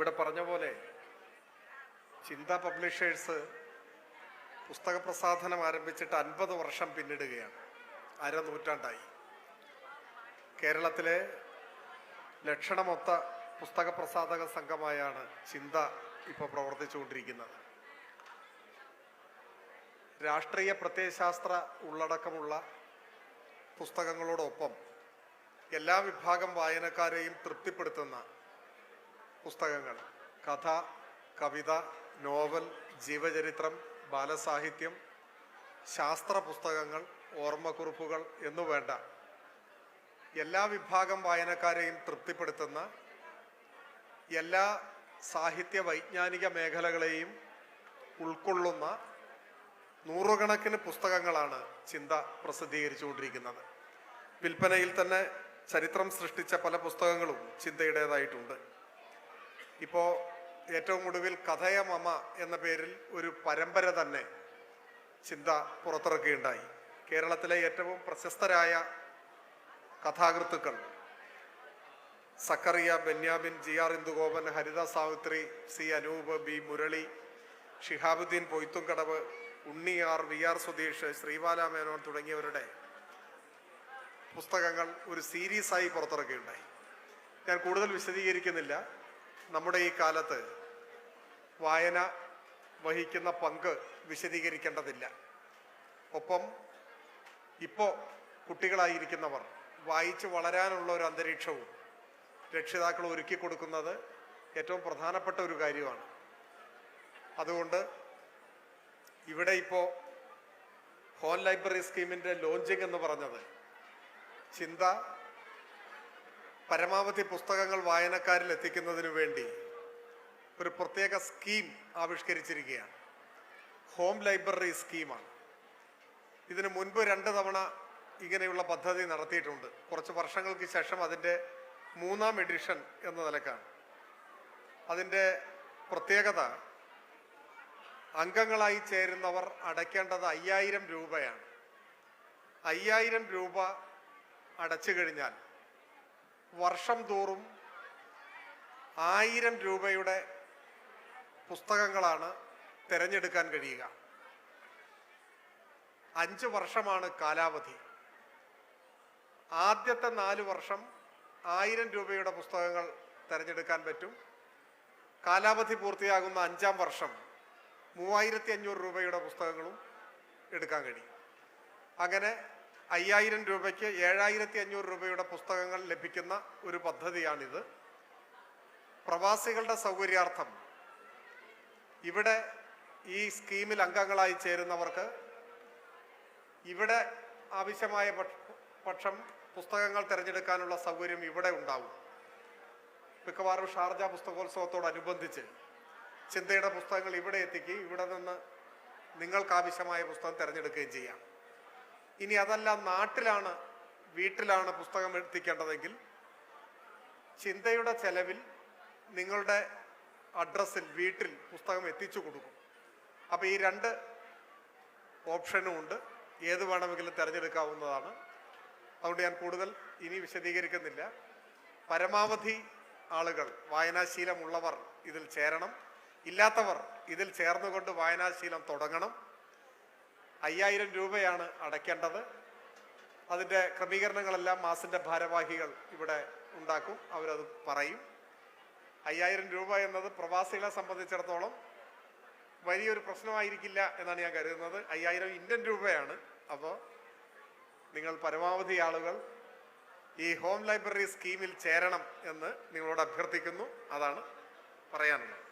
ഇവിടെ പറഞ്ഞ പോലെ ചിന്ത പബ്ലിഷേഴ്സ് പുസ്തക പ്രസാധനം ആരംഭിച്ചിട്ട് 50 വർഷം പിന്നിടുകയാണ്. അരനൂറ്റാണ്ടായി. കേരളത്തിലെ ലക്ഷണമൊത്ത പുസ്തക പ്രസാധക സംഘമായാണ് ചിന്ത ഇപ്പോൾ പ്രവർത്തിച്ചുകൊണ്ടിരിക്കുന്നത്. രാഷ്ട്രീയ പ്രത്യയശാസ്ത്ര ഉള്ളടക്കമുള്ള പുസ്തകങ്ങളോടൊപ്പം എല്ലാ വിഭാഗം വായനക്കാരെയും തൃപ്തിപ്പെടുത്തുന്ന പുസ്തകങ്ങൾ, കഥ, കവിത, നോവൽ, ജീവചരിത്രം, ബാലസാഹിത്യം, ശാസ്ത്ര പുസ്തകങ്ങൾ, ഓർമ്മക്കുറിപ്പുകൾ എന്നുവേണ്ട എല്ലാ വിഭാഗം വായനക്കാരെയും തൃപ്തിപ്പെടുത്തുന്ന എല്ലാ സാഹിത്യ വൈജ്ഞാനിക മേഖലകളെയും ഉൾക്കൊള്ളുന്ന നൂറുകണക്കിന് പുസ്തകങ്ങളാണ് ചിന്ത പ്രസിദ്ധീകരിച്ചുകൊണ്ടിരിക്കുന്നത്. വിൽപ്പനയിൽ തന്നെ ചരിത്രം സൃഷ്ടിച്ച പല പുസ്തകങ്ങളും ചിന്തയുടേതായിട്ടുണ്ട്. ഇപ്പോൾ ഏറ്റവും ഒടുവിൽ കഥയ മമ എന്ന പേരിൽ ഒരു പരമ്പര തന്നെ ചിന്ത പുറത്തിറക്കുകയുണ്ടായി. കേരളത്തിലെ ഏറ്റവും പ്രശസ്തരായ കഥാകൃത്തുക്കൾ സക്കറിയ, ബെന്യാമിൻ, GR ഇന്ദുഗോപൻ, ഹരിത Savitri, C Anoop, B Murali, Shihabuddin Poythumkadavu, Unniyar, VR Sudheesh, Sreebala Menon തുടങ്ങിയവരുടെ പുസ്തകങ്ങൾ ഒരു സീരീസായി പുറത്തിറക്കുകയുണ്ടായി. ഞാൻ കൂടുതൽ വിശദീകരിക്കുന്നില്ല. നമ്മുടെ ഈ കാലത്ത് വായന വഹിക്കുന്ന പങ്ക് വിശദീകരിക്കേണ്ടതില്ല. ഒപ്പം ഇപ്പോൾ കുട്ടികളായിരിക്കുന്നവർ വായിച്ച് വളരാനുള്ള ഒരു അന്തരീക്ഷവും രക്ഷിതാക്കൾ ഒരുക്കി കൊടുക്കുന്നത് ഏറ്റവും പ്രധാനപ്പെട്ട ഒരു കാര്യമാണ്. അതുകൊണ്ട് ഇവിടെ ഇപ്പോൾ ഹോം ലൈബ്രറി സ്കീമിൻ്റെ ലോഞ്ചിങ് എന്ന് പറഞ്ഞത് ചിന്ത പരമാവധി പുസ്തകങ്ങൾ വായനക്കാരിൽ എത്തിക്കുന്നതിന് വേണ്ടി ഒരു പ്രത്യേക സ്കീം ആവിഷ്കരിച്ചിരിക്കുകയാണ്. ഹോം ലൈബ്രറി സ്കീമാണ്. ഇതിനു മുൻപ് 2 തവണ ഇങ്ങനെയുള്ള പദ്ധതി നടത്തിയിട്ടുണ്ട്. കുറച്ച് വർഷങ്ങൾക്ക് ശേഷം അതിൻ്റെ 3ാം എഡിഷൻ എന്ന നിലക്കാണ്. അതിൻ്റെ പ്രത്യേകത അംഗങ്ങളായി ചേരുന്നവർ അടയ്ക്കേണ്ടത് 5000 രൂപയാണ്. 5000 രൂപ അടച്ചു കഴിഞ്ഞാൽ വർഷം തോറും 1000 രൂപയുടെ പുസ്തകങ്ങളാണ് തിരഞ്ഞെടുക്കാൻ കഴിയുക. 5 വർഷമാണ് കാലാവധി. ആദ്യത്തെ 4 വർഷം 1000 രൂപയുടെ പുസ്തകങ്ങൾ തിരഞ്ഞെടുക്കാൻ പറ്റും. കാലാവധി പൂർത്തിയാകുന്ന 5ാം വർഷം 3500 രൂപയുടെ പുസ്തകങ്ങളും എടുക്കാൻ കഴിയും. അങ്ങനെ 5000 രൂപയ്ക്ക് 7500 രൂപയുടെ പുസ്തകങ്ങൾ ലഭിക്കുന്ന ഒരു പദ്ധതിയാണിത്. പ്രവാസികളുടെ സൗകര്യാർത്ഥം ഇവിടെ ഈ സ്കീമിൽ അംഗങ്ങളായി ചേരുന്നവർക്ക് ഇവിടെ ആവശ്യമായ പക്ഷം പുസ്തകങ്ങൾ തിരഞ്ഞെടുക്കാനുള്ള സൗകര്യം ഇവിടെ ഉണ്ടാവും. മിക്കവാറും ഷാർജ പുസ്തകോത്സവത്തോടനുബന്ധിച്ച് ചിന്തയുടെ പുസ്തകങ്ങൾ ഇവിടെ എത്തിക്കുകയും ഇവിടെ നിന്ന് നിങ്ങൾക്കാവശ്യമായ പുസ്തകം തിരഞ്ഞെടുക്കുകയും ചെയ്യാം. ഇനി അതല്ല, വീട്ടിലാണ് പുസ്തകം എത്തിക്കേണ്ടതെങ്കിൽ ചിന്തയുടെ ചെലവിൽ നിങ്ങളുടെ അഡ്രസ്സിൽ വീട്ടിൽ പുസ്തകം എത്തിച്ചു കൊടുക്കും. അപ്പോൾ ഈ 2 ഓപ്ഷനും ഉണ്ട്. ഏത് വേണമെങ്കിലും തിരഞ്ഞെടുക്കാവുന്നതാണ്. അതുകൊണ്ട് ഞാൻ കൂടുതൽ ഇനി വിശദീകരിക്കുന്നില്ല. പരമാവധി ആളുകൾ, വായനാശീലമുള്ളവർ ഇതിൽ ചേരണം. ഇല്ലാത്തവർ ഇതിൽ ചേർന്നുകൊണ്ട് വായനാശീലം തുടങ്ങണം. 5000 രൂപയാണ് അടയ്ക്കേണ്ടത്. അതിൻ്റെ ക്രമീകരണങ്ങളെല്ലാം മാസിൻ്റെ ഭാരവാഹികൾ ഇവിടെ ഉണ്ടാക്കും. അവരത് പറയും. 5000 രൂപ എന്നത് പ്രവാസികളെ സംബന്ധിച്ചിടത്തോളം വലിയൊരു പ്രശ്നമായിരിക്കില്ല എന്നാണ് ഞാൻ കരുതുന്നത്. 5000 ഇന്ത്യൻ രൂപയാണ്. അപ്പോൾ നിങ്ങൾ പരമാവധി ആളുകൾ ഈ ഹോം ലൈബ്രറി സ്കീമിൽ ചേരണം എന്ന് നിങ്ങളോട് അഭ്യർത്ഥിക്കുന്നു. അതാണ് പറയാനുള്ളത്.